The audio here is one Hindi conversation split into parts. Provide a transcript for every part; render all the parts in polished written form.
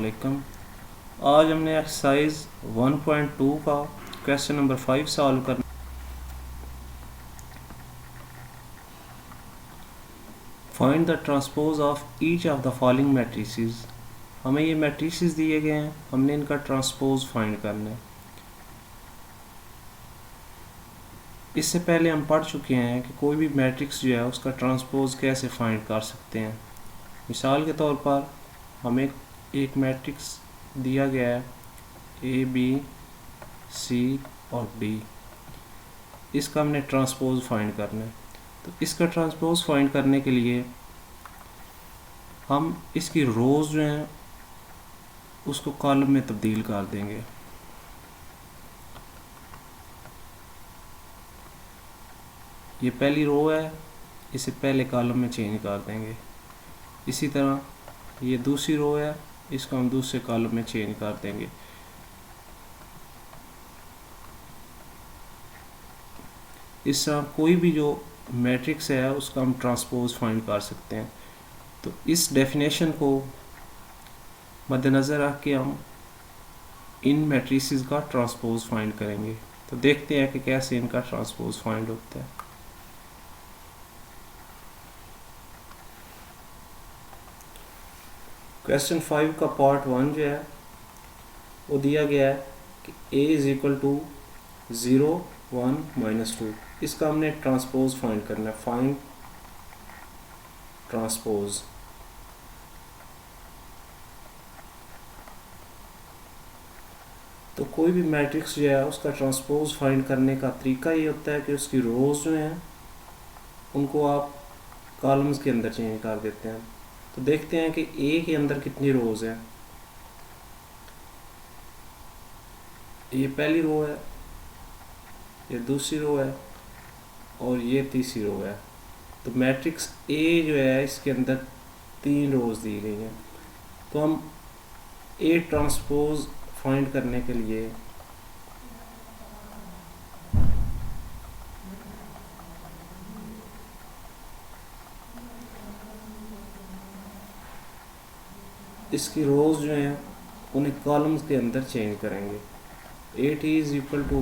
वालेकुम। आज हमने एक्सरसाइज 1.2 का क्वेश्चन नंबर 5 सॉल्व करना। Find the transpose of each of the following matrices. हमें ये मैट्रिसेस दिए गए हैं, हमने इनका ट्रांसपोज फाइंड करना है। इससे पहले हम पढ़ चुके हैं कि कोई भी मैट्रिक्स जो है उसका ट्रांसपोज कैसे फाइंड कर सकते हैं। मिसाल के तौर पर हमें एक मैट्रिक्स दिया गया है ए बी सी और डी। इसका हमने ट्रांसपोज फाइंड करना है। तो इसका ट्रांसपोज फाइंड करने के लिए हम इसकी रोज़ जो हैं उसको कॉलम में तब्दील कर देंगे। ये पहली रो है, इसे पहले कॉलम में चेंज कर देंगे। इसी तरह ये दूसरी रो है, इसको हम दूसरे कॉलम में चेंज कर देंगे। इस तरह कोई भी जो मैट्रिक्स है उसका हम ट्रांसपोज फाइंड कर सकते हैं। तो इस डेफिनेशन को मद्देनज़र रख के हम इन मैट्रिसेस का ट्रांसपोज फाइंड करेंगे। तो देखते हैं कि कैसे इनका ट्रांसपोज फाइंड होता है। क्वेश्चन 5 का पार्ट 1 जो है वो दिया गया है कि a इज इक्वल टू 0 1 -2। इसका हमने ट्रांसपोज फाइंड करना है। Find transpose. तो कोई भी मैट्रिक्स जो है उसका ट्रांसपोज फाइंड करने का तरीका ये होता है कि उसकी रोज जो हैं उनको आप कॉलम्स के अंदर चेंज कर देते हैं। तो देखते हैं कि ए के अंदर कितनी रोज हैं। ये पहली रो है, ये दूसरी रो है और ये तीसरी रो है। तो मैट्रिक्स ए जो है इसके अंदर 3 रोज दी गई हैं। तो हम ए ट्रांसपोज फाइंड करने के लिए इसकी रोज जो हैं उन्हें कॉलम्स के अंदर चेंज करेंगे। 8 इज इक्वल टू,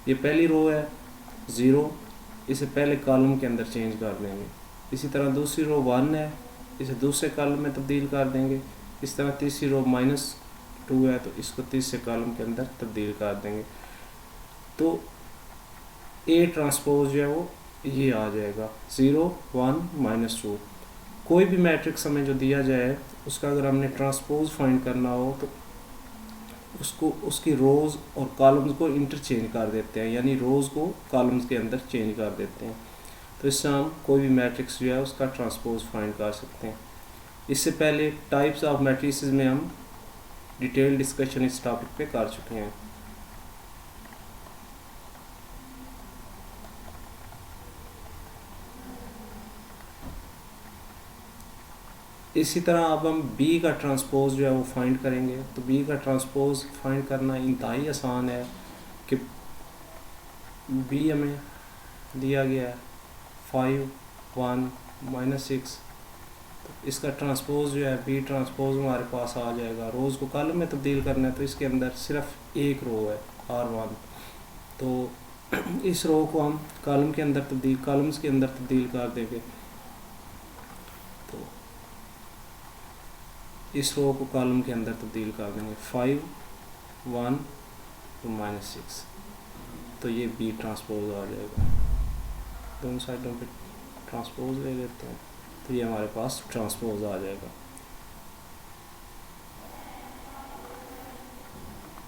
ये पहली रो है 0, इसे पहले कॉलम के अंदर चेंज कर देंगे। इसी तरह दूसरी रो 1 है, इसे दूसरे कॉलम में तब्दील कर देंगे। इस तरह तीसरी रो -2 है, तो इसको तीसरे कॉलम के अंदर तब्दील कर देंगे। तो ए ट्रांसपोज जो है वो ये आ जाएगा 0 1 -2। कोई भी मैट्रिक्स हमें जो दिया जाए उसका अगर हमने ट्रांसपोज फाइंड करना हो तो उसको उसकी रोज़ और कॉलम्स को इंटरचेंज कर देते हैं, यानी रोज़ को कॉलम्स के अंदर चेंज कर देते हैं। तो इससे हम कोई भी मैट्रिक्स जो है उसका ट्रांसपोज फाइंड कर सकते हैं। इससे पहले टाइप्स ऑफ मैट्रिसेस में हम डिटेल डिस्कशन इस टॉपिक पे कर चुके हैं। इसी तरह अब हम बी का ट्रांसपोज जो है वो फाइंड करेंगे। तो बी का ट्रांसपोज फाइंड करना इंतहाई आसान है कि बी हमें दिया गया है 5 1 -6। तो इसका ट्रांसपोज जो है बी ट्रांसपोज हमारे पास आ जाएगा। रोज़ को कॉलम में तब्दील करना है तो इसके अंदर सिर्फ एक रो है R1। तो इस रो को हम कॉलम्स के अंदर तब्दील कर देंगे। तो इस रो को कॉलम के अंदर तब्दील कर देंगे 5 1 -6। तो ये बी ट्रांसपोज आ जाएगा। दोनों साइडों पे ट्रांसपोज ले लेते हैं तो ये हमारे पास ट्रांसपोज आ जाएगा।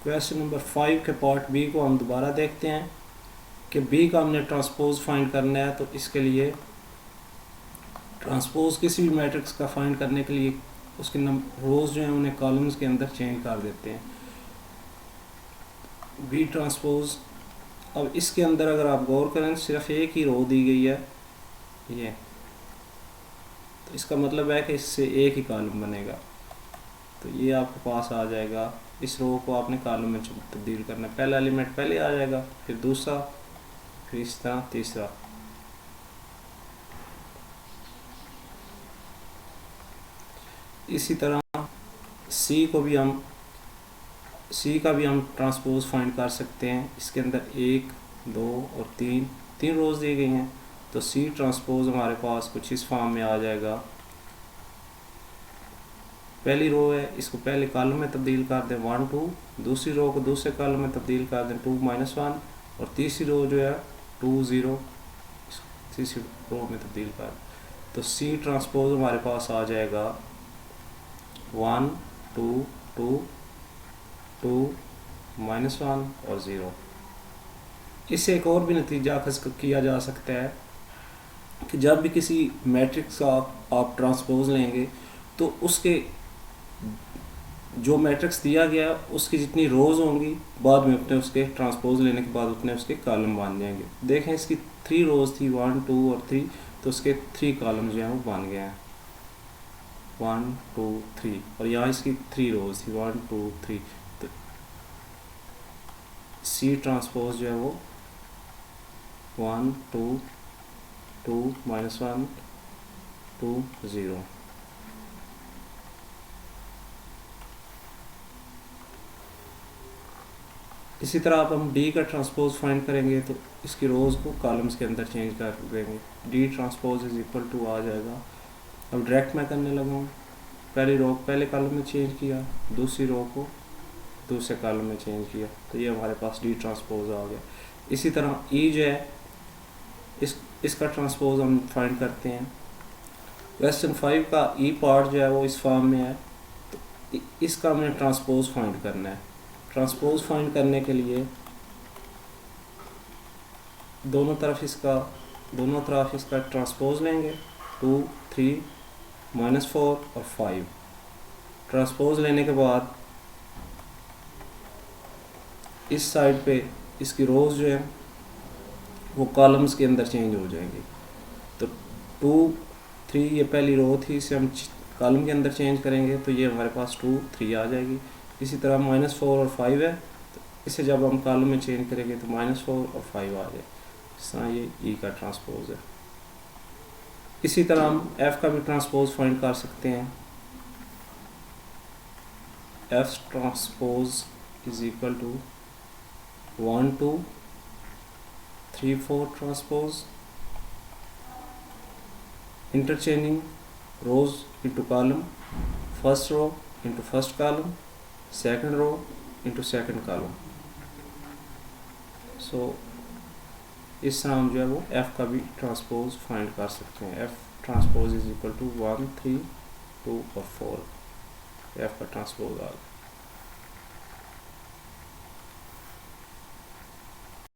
क्वेश्चन नंबर 5 के पार्ट बी को हम दोबारा देखते हैं कि बी का हमने ट्रांसपोज फाइंड करना है। तो इसके लिए ट्रांसपोज किसी भी मैट्रिक्स का फाइंड करने के लिए उसके रोज जो हैं उन्हें कॉलम्स के अंदर चेंज कर देते हैं। बी ट्रांसपोज, अब इसके अंदर अगर आप गौर करें सिर्फ एक ही रो दी गई है ये, तो इसका मतलब है कि इससे एक ही कॉलम बनेगा। तो ये आपके पास आ जाएगा। इस रो को आपने कॉलम में तब्दील करना है। पहला एलिमेंट पहले आ जाएगा, फिर दूसरा, फिर इस तरह तीसरा। इसी तरह सी का भी हम ट्रांसपोज फाइंड कर सकते हैं। इसके अंदर 1 2 और 3 रोज़ दी गई हैं, तो सी ट्रांसपोज हमारे पास कुछ इस फॉर्म में आ जाएगा। पहली रो है, इसको पहले कॉलम में तब्दील कर दें 1 2, दूसरी रो को दूसरे कॉलम में तब्दील कर दें 2 -1, और तीसरी रो जो है 2 0 तीसरी रो में तब्दील कर, तो सी ट्रांसपोज हमारे पास आ जाएगा 1 2 2 2 -1 और 0। इससे एक और भी नतीजा अखज़ किया जा सकता है कि जब भी किसी मैट्रिक्स का आप ट्रांसपोज लेंगे तो उसके जो मैट्रिक्स दिया गया उसकी जितनी रोज़ होंगी बाद में उतने उसके ट्रांसपोज लेने के बाद उतने उसके कॉलम बन जाएंगे। देखें इसकी 3 रोज़ थी 1 2 और 3, तो उसके 3 कॉलम जो हैं वो बन गए हैं 1 2 3, और यहाँ इसकी 3 रोज़ थी 1 2 3, तो सी ट्रांसपोज जो है वो 1 2 2 -1 2 0। इसी तरह आप हम डी का ट्रांसपोज फाइंड करेंगे तो इसकी रोज़ को कॉलम्स के अंदर चेंज कर देंगे। D transpose is equal to आ जाएगा। अब डायरेक्ट मैं करने लगा हूँ, पहली रो पहले कॉलम में चेंज किया, दूसरी रो को दूसरे कॉलम में चेंज किया, तो ये हमारे पास डी ट्रांसपोज आ गया। इसी तरह ई जो है इसका ट्रांसपोज हम फाइंड करते हैं। क्वेश्चन 5 का ई पार्ट जो है वो इस फॉर्म में है, तो इसका हमने ट्रांसपोज फाइंड करना है। ट्रांसपोज फाइंड करने के लिए दोनों तरफ इसका ट्रांसपोज लेंगे 2 3 -4 और 5। ट्रांसपोज लेने के बाद इस साइड पे इसकी रोज़ जो है वो कॉलम्स के अंदर चेंज हो जाएंगी। तो 2 3 ये पहली रो थी, इसे हम कॉलम के अंदर चेंज करेंगे तो ये हमारे पास 2 3 आ जाएगी। इसी तरह -4 और 5 है, तो इसे जब हम कॉलम में चेंज करेंगे तो -4 और 5 आ जाए। इस तरह ये ई का ट्रांसपोज है। इसी तरह हम एफ का भी ट्रांसपोज फाइंड कर सकते हैं। F transpose is equal to 1 2 3 4 transpose, interchanging rows into column, first row into first column, second row into second column। so इस तरह हम जो है वो f का भी ट्रांसपोज फाइंड कर सकते हैं। f transpose is equal to 1 3 2 और 4, f का ट्रांसपोज आ गया।